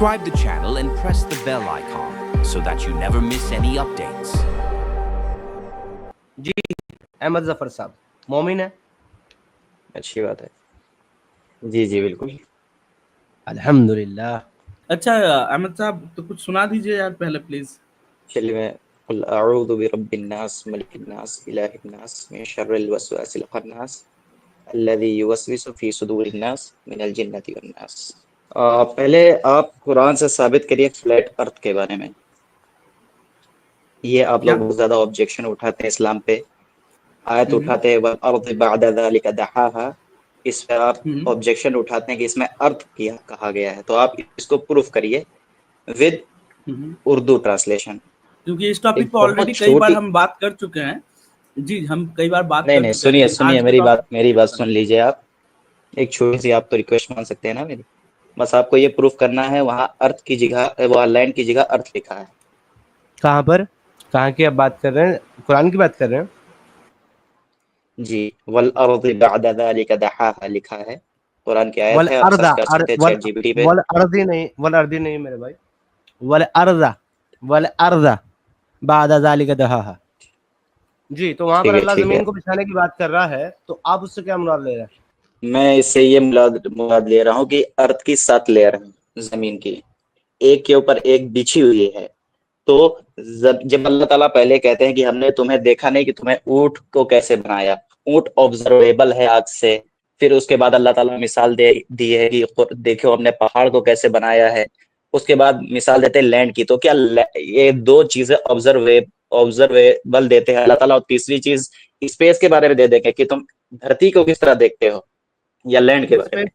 Subscribe the channel and press the bell icon so that you never miss any updates. जी अहमद जफर साहब मोमिन है। अच्छी बात है। जी जी बिल्कुल। अल्हम्दुलिल्लाह। अच्छा अहमद साहब तो कुछ सुना दीजिए यार पहले प्लीज। चलिए मैं कुल अऊज़ु बिरब्बिन नास मलिकिन नास इलाहिन नास मिन शर्रिल वसवासिल खन्नास अल्लज़ी युवस्विसु फी सुदूरिन नास मिनल जिन्नति वन नास। पहले आप कुरान से साबित करिए फ्लैट अर्थ के बारे में। ये आप लोग बहुत ज्यादा ऑब्जेक्शन उठाते हैं इस्लाम पे, आयत उठाते हैं वल अर्द बअद ज़ालिका दहाहा, इस पे आप ऑब्जेक्शन उठाते हैं कि इसमें अर्थ किया कहा गया है, तो आप इसको प्रूफ करिए विद उर्दू ट्रांसलेशन। क्योंकि इस टॉपिक एक पे ऑलरेडी बहुत कई बार छोटी हम बात कर चुके हैं। जी हम कई बार बात नहीं कर नहीं चुके हैं, सुनिए लेकिन सुनिए आज के मेरी बात सुन लीजिए आप। एक छोटी सी आप तो रिक्वेस्ट मान सकते हैं ना मेरी। बस आपको ये प्रूफ करना है वहाँ अर्थ की जगह वहाँ लैंड की जगह अर्थ लिखा है। कहाँ पर, कहाँ की आप बात कर रहे हैं? कुरान की बात कर रहे हैं? जी वल अर्द बअद ज़ालिका दहाहा लिखा है, कुरान की आयत वल है, आप अर्दा सर्च कर सकते हैं वल चैट जीपीटी पे। वल अर्दी नहीं, वल अर्दी नहीं मेरे भाई, वल अर्दा बाद ज़ालिका दहाहा। जी तो वहाँ पर अल्लाह ठीक है। जमीन को बिछाने की बात कर रहा है, तो आप उससे क्या मुराद ले रहे हैं? मैं इससे ये मुराद ले रहा हूँ कि अर्थ की 7 लेयर है जमीन की, एक के ऊपर एक बिछी हुई है। तो जब अल्लाह ताला पहले कहते हैं कि हमने तुम्हें देखा नहीं कि तुम्हें ऊंट को कैसे बनाया, ऊंट ऑब्जर्वेबल है आग से। फिर उसके बाद अल्लाह ताला मिसाल दी है कि देखो हमने पहाड़ को कैसे बनाया है। उसके बाद मिसाल देते हैं लैंड की। तो क्या ये दो चीजें ऑब्जर्वेबल देते हैं अल्लाह ताला, और तीसरी चीज स्पेस के बारे में दे देंगे कि तुम धरती को किस तरह देखते हो, या लैंड के बारे में।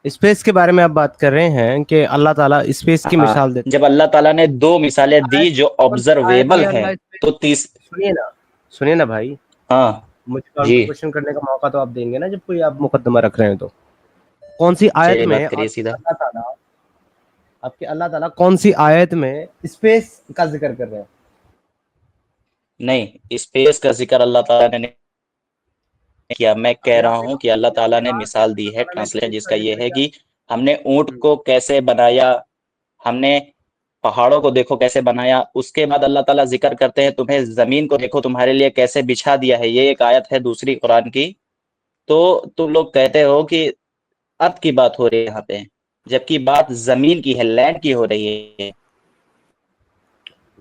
स्पेस के बारे में आप बात कर रहे हैं कि अल्लाह ताला स्पेस की मिसाल देते। जब अल्लाह ताला ने 2 मिसालें दी जो ऑब्जर्वेबल है, तो सुनिए ना भाई। हाँ मुझे जी क्वेश्चन करने का मौका तो आप देंगे ना जब कोई आप मुकदमा रख रहे हैं। तो कौन सी आयत में अल्लाह ताला कौन सी आयत में स्पेस का जिक्र कर रहे हैं? नहीं, स्पेस का जिक्र अल्लाह ताला ने किया। मैं कह रहा हूँ कि अल्लाह ताला ने मिसाल दी है ट्रांसलेशन, जिसका ये है कि हमने ऊंट को कैसे बनाया, हमने पहाड़ों को देखो कैसे बनाया। उसके बाद अल्लाह ताला जिक्र करते हैं तुम्हें जमीन को देखो तुम्हारे लिए कैसे बिछा दिया है। ये एक आयत है दूसरी कुरान की। तो तुम लोग कहते हो कि अर्थ की बात हो रही है यहाँ पे, जबकि बात जमीन की है, लैंड की हो रही है।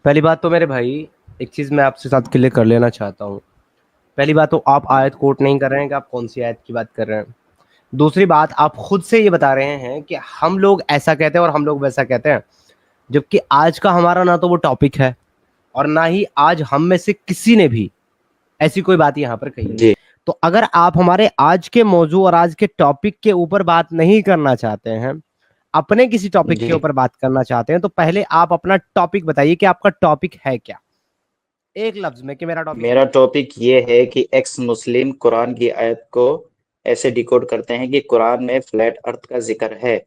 पहली बात तो मेरे भाई एक चीज मैं आपसे साथ क्लियर कर लेना चाहता हूँ। पहली बात तो आप आयत कोट नहीं कर रहे हैं कि आप कौन सी आयत की बात कर रहे हैं। दूसरी बात, आप खुद से ये बता रहे हैं कि हम लोग ऐसा कहते हैं और हम लोग वैसा कहते हैं, जबकि आज का हमारा ना तो वो टॉपिक है और ना ही आज हम में से किसी ने भी ऐसी कोई बात यहाँ पर कही है। तो अगर आप हमारे आज के मौजू और आज के टॉपिक के ऊपर बात नहीं करना चाहते हैं, अपने किसी टॉपिक के ऊपर बात करना चाहते हैं, तो पहले आप अपना टॉपिक बताइए कि आपका टॉपिक है क्या, एक लफ्ज में कि मेरा टॉपिक ये है कि एक्स मुस्लिम कुरान की आयत को ऐसे डिकोड करते हैं कि कुरान में फ्लैट अर्थ का जिक्र है।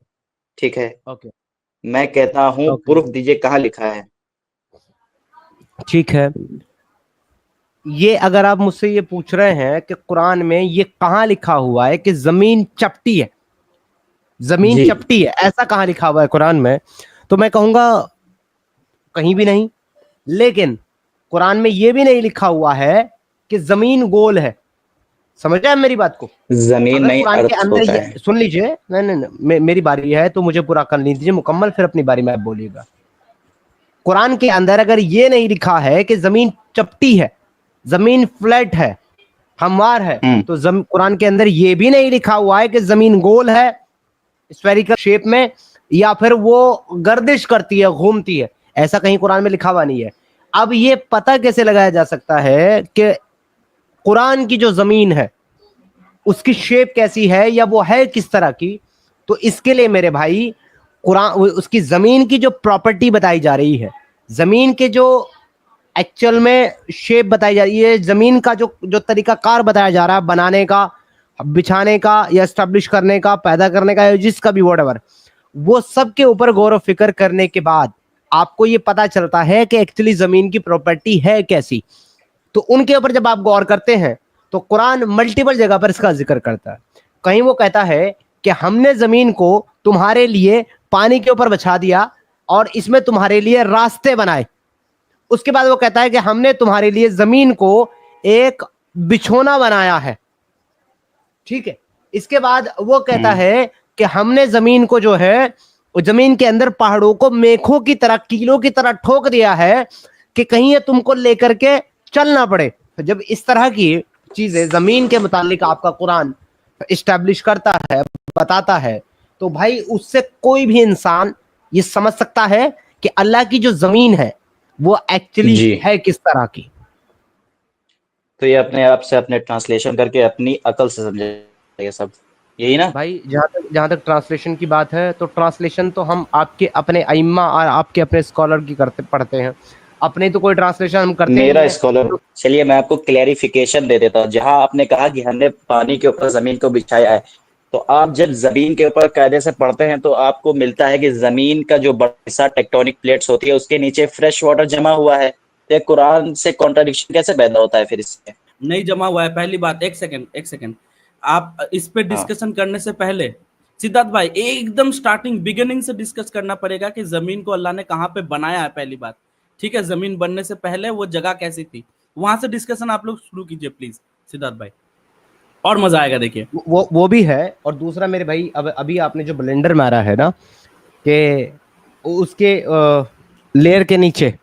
ठीक है, ओके। मैं कहता हूँ प्रूफ दीजिए कहाँ लिखा है। ठीक है, ये अगर आप मुझसे ये पूछ रहे हैं कि कुरान में ये कहाँ लिखा हुआ है कि जमीन चपटी है, जमीन चपटी है, ऐसा कहाँ लिखा हुआ है कुरान में, तो मैं कहूंगा कहीं भी नहीं। लेकिन कुरान में ये भी नहीं लिखा हुआ है कि जमीन गोल है। समझ रहे हैं मेरी बात को? जमीन नहीं कुरान के अर्थ अंदर होता है। सुन लीजिए, नहीं मेरी बारी है तो मुझे पूरा कर लीजिए मुकम्मल, फिर अपनी बारी में आप बोलिएगा। कुरान के अंदर अगर ये नहीं लिखा है कि जमीन चपटी है, जमीन फ्लैट है, हमवार है, तो कुरान के अंदर ये भी नहीं लिखा हुआ है कि जमीन गोल है स्फेरिकल शेप में, या फिर वो गर्दिश करती है, घूमती है। ऐसा कहीं कुरान में लिखा हुआ नहीं है। अब ये पता कैसे लगाया जा सकता है कि कुरान की जो जमीन है उसकी शेप कैसी है या वो है किस तरह की? तो इसके लिए मेरे भाई कुरान उसकी जमीन की जो प्रॉपर्टी बताई जा रही है, जमीन के जो एक्चुअल में शेप बताई जा रही है, जमीन का जो तरीकाकार बताया जा रहा है बनाने का, बिछाने का, या एस्टेब्लिश करने का, पैदा करने का, या जिसका भी व्हाटएवर, वो सब के ऊपर गौर और फिक्र करने के बाद आपको ये पता चलता है कि एक्चुअली जमीन की प्रॉपर्टी है कैसी। तो उनके ऊपर जब आप गौर करते हैं तो कुरान मल्टीपल जगह पर इसका जिक्र करता है। कहीं वो कहता है कि हमने जमीन को तुम्हारे लिए पानी के ऊपर बिछा दिया और इसमें तुम्हारे लिए रास्ते बनाए। उसके बाद वो कहता है कि हमने तुम्हारे लिए जमीन को एक बिछोना बनाया है, ठीक है। इसके बाद वो कहता है कि हमने जमीन को जो है, जमीन के अंदर पहाड़ों को मेखों की तरह, कीलों की तरह ठोक दिया है कि कहीं ये तुमको लेकर के चलना पड़े। जब इस तरह की चीजें जमीन के मुतालिक आपका कुरान इस्टेब्लिश करता है, बताता है, तो भाई उससे कोई भी इंसान ये समझ सकता है कि अल्लाह की जो जमीन है वो एक्चुअली है किस तरह की। तो ये अपने आप से अपने ट्रांसलेशन करके अपनी अकल से समझेगा सब, यही ना भाई? जहां तक ट्रांसलेशन की बात है तो ट्रांसलेशन तो हम आपके अपने अइम्मा और आपके अपने स्कॉलर की पढ़ते हैं, अपने तो कोई ट्रांसलेशन हम करते मेरा नहीं स्कॉलर। चलिए मैं आपको क्लैरिफिकेशन दे देता हूँ। जहां आपने कहा कि हमने पानी के ऊपर जमीन को बिछाया है, तो आप जब जमीन के ऊपर कायदे से पढ़ते हैं तो आपको मिलता है कि जमीन का जो बड़ा टेक्टोनिक प्लेट्स होती है उसके नीचे फ्रेश वाटर जमा हुआ है। तो कुरान से कॉन्ट्रडिक्शन कैसे पैदा होता है फिर इससे? नहीं जमा हुआ है, पहली बात। एक सेकंड आप इस पे डिस्कशन करने से पहले सिद्धार्थ भाई एकदम स्टार्टिंग बिगिनिंग से डिस्कस करना पड़ेगा कि जमीन को अल्लाह ने कहाँ पे बनाया है, पहली बात, ठीक है। जमीन बनने से पहले वो जगह कैसी थी, वहां से डिस्कशन आप लोग शुरू कीजिए प्लीज सिद्धार्थ भाई, और मजा आएगा। देखिए वो भी है। और दूसरा मेरे भाई, अब अभी आपने जो ब्लेंडर मारा है ना, कि उसके लेयर के नीचे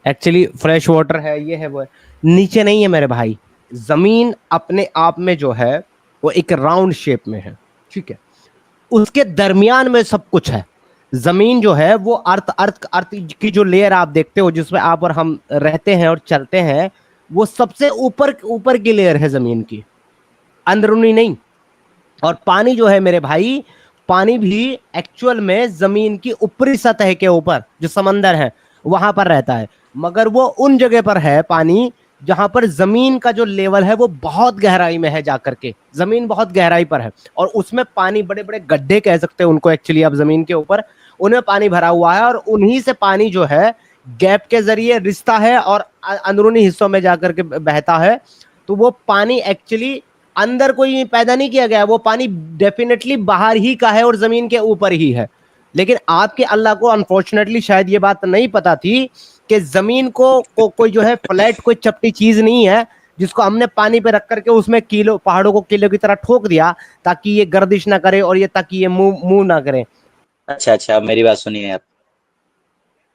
एक्चुअली फ्रेश वाटर है, ये है वो है, नीचे नहीं है मेरे भाई। जमीन अपने आप में जो है वो एक राउंड शेप में है, ठीक है। उसके दरमियान में सब कुछ है। जमीन जो है वो अर्थ की जो लेयर आप देखते हो, जिसमें आप और हम रहते हैं और चलते हैं, वो सबसे ऊपर की लेयर है जमीन की, अंदरूनी नहीं। और पानी जो है मेरे भाई, पानी भी एक्चुअल में जमीन की ऊपरी सतह के ऊपर जो समंदर है वहां पर रहता है, मगर वो उन जगह पर है पानी जहां पर जमीन का जो लेवल है वो बहुत गहराई में है, जाकर के जमीन बहुत गहराई पर है, और उसमें पानी, बड़े बड़े गड्ढे कह सकते हैं उनको एक्चुअली आप, जमीन के ऊपर उनमें पानी भरा हुआ है, और उन्हीं से पानी जो है गैप के जरिए रिश्ता है और अंदरूनी हिस्सों में जाकर के बहता है। तो वो पानी एक्चुअली अंदर कोई पैदा नहीं किया गया, वो पानी डेफिनेटली बाहर ही का है और जमीन के ऊपर ही है। लेकिन आपके अल्लाह को अनफॉर्चुनेटली शायद ये बात नहीं पता थी कि जमीन को कोई जो है फ्लैट, कोई चपटी चीज नहीं है जिसको हमने पानी पे रख करके उसमें कीलो, पहाड़ों को किलो की तरह ठोक दिया ताकि ये गर्दिश ना करे और ये ताकि ये मुंह ना करे। अच्छा मेरी बात सुनिए आप।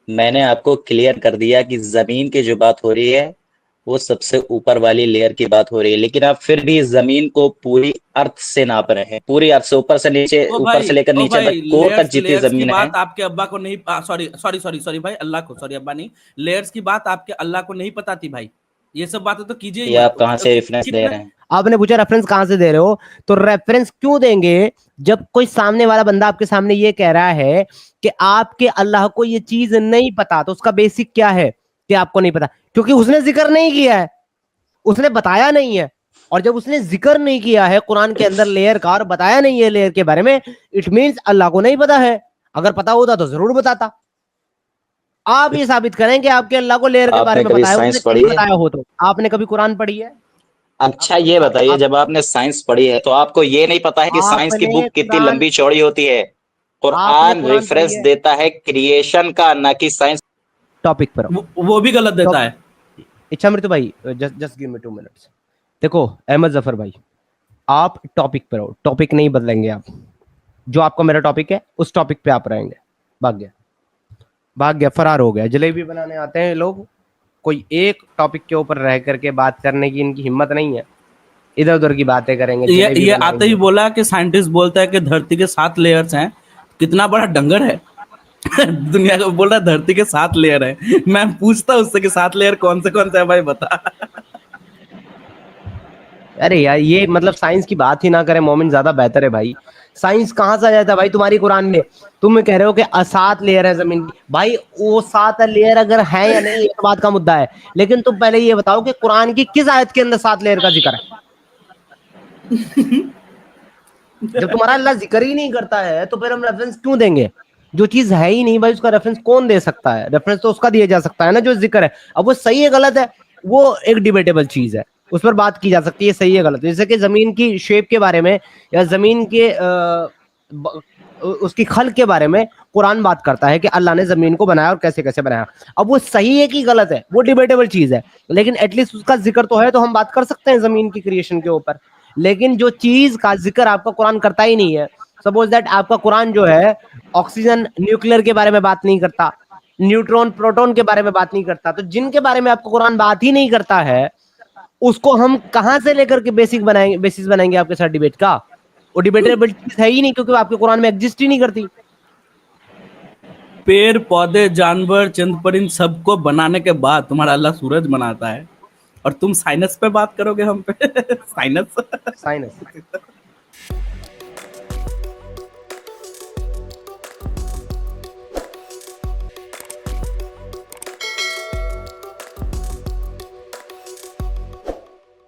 मैंने आपको क्लियर कर दिया कि जमीन की जो बात हो रही है वो सबसे ऊपर वाली लेयर की बात हो रही है, लेकिन आप फिर भी जमीन को पूरी अर्थ से नाप रहे हैं, पूरी अर्थ से ऊपर से नीचे, ऊपर से लेकर नीचे तक, कोर तक जितनी जमीन है। बात आपके अब्बा को नहीं, सॉरी भाई, अल्लाह को, सॉरी अब्बा नहीं, लेयर्स की बात आपके अल्लाह को नहीं पता थी भाई। ये सब बातें तो कीजिए। ये आप कहाँ से रेफरेंस दे रहे हैं? आपने पूछा रेफरेंस कहां से दे रहे हो, तो रेफरेंस क्यों देंगे जब कोई सामने वाला बंदा आपके सामने ये कह रहा है कि आपके अल्लाह को ये चीज नहीं पता, तो उसका बेसिक क्या है कि आपको नहीं पता? क्योंकि उसने जिक्र नहीं किया है, उसने बताया नहीं है। और जब उसने जिक्र नहीं किया है कुरान के अंदर लेयर का और बताया नहीं है लेयर के बारे में, इट मींस अल्लाह को नहीं पता है। अगर पता होता तो जरूर बताता। आप ये साबित करें कि आपके अल्लाह को लेयर के बारे में बताया हो, तो आपने कभी कुरान पढ़ी है? अच्छा ये बताइए, जब आपने साइंस पढ़ी है तो आपको ये नहीं पता है कि साइंस की बुक कितनी लंबी चौड़ी होती है? कुरान रेफरेंस देता है क्रिएशन का, ना कि साइंस। टॉपिक पर वो भी गलत देता है। इच्छा मृत्यु भाई, जस्ट गिव मी 2 मिनट्स। देखो अहमद जफर भाई, आप टॉपिक पर हो, टॉपिक नहीं बदलेंगे आप। जो आपका मेरा टॉपिक है उस टॉपिक पे आप रहेंगे। भाग गया, फरार हो गया। जलेबी बनाने आते हैं लोग, कोई एक टॉपिक के ऊपर रह करके बात करने की इनकी हिम्मत नहीं है, इधर उधर की बातें करेंगे। ये आते ही बोला कि साइंटिस्ट बोलता है कि धरती के 7 लेयर्स हैं। कितना बड़ा डंगर है दुनिया को बोल रहा है धरती के 7 लेयर है। मैं पूछता उससे कि 7 लेयर कौन से है भाई, बता। अरे यार ये मतलब साइंस की बात ही ना करें मोमिन, ज्यादा बेहतर है भाई। साइंस कहाँ से आ जाता है भाई तुम्हारी कुरान में? तुम कह रहे हो कि 7 लेयर है जमीन की। भाई वो 7 लेयर अगर है या नहीं ये बात का मुद्दा है, लेकिन तुम पहले ये बताओ कि कुरान की किस आयत के अंदर 7 लेयर का जिक्र है? जब तुम्हारा अल्लाह जिक्र ही नहीं करता है तो फिर हम रेफरेंस क्यों देंगे? जो चीज है ही नहीं भाई उसका रेफरेंस कौन दे सकता है? रेफरेंस तो उसका दिया जा सकता है ना जो जिक्र है। अब वो सही है गलत है वो एक डिबेटेबल चीज है, उस पर बात की जा सकती है सही है गलत। जैसे कि जमीन की शेप के बारे में या जमीन के उसकी खल्क के बारे में कुरान बात करता है कि अल्लाह ने जमीन को बनाया और कैसे कैसे बनाया। अब वो सही है कि गलत है वो डिबेटेबल चीज है, लेकिन एटलीस्ट उसका जिक्र तो है, तो हम बात कर सकते हैं जमीन की क्रिएशन के ऊपर। लेकिन जो चीज का जिक्र आपका कुरान करता ही नहीं है, सपोज दैट आपका कुरान जो है ऑक्सीजन न्यूक्लियर के बारे में बात नहीं करता, न्यूट्रॉन प्रोटॉन के बारे में बात नहीं करता, तो जिनके बारे में आपका कुरान बात ही नहीं करता है उसको हम कहां से लेकर के बेसिस बनाएंगे आपके साथ डिबेट का? वो डिबेटेबल चीज है ही नहीं, क्योंकि वो आपके कुरान में एग्जिस्ट ही नहीं करती। पेड़ पौधे जानवर चंद पर इन सबको बनाने के बाद तुम्हारा अल्लाह सूरज बनाता है और तुम साइनस पे बात करोगे हम पे साइनस साइनस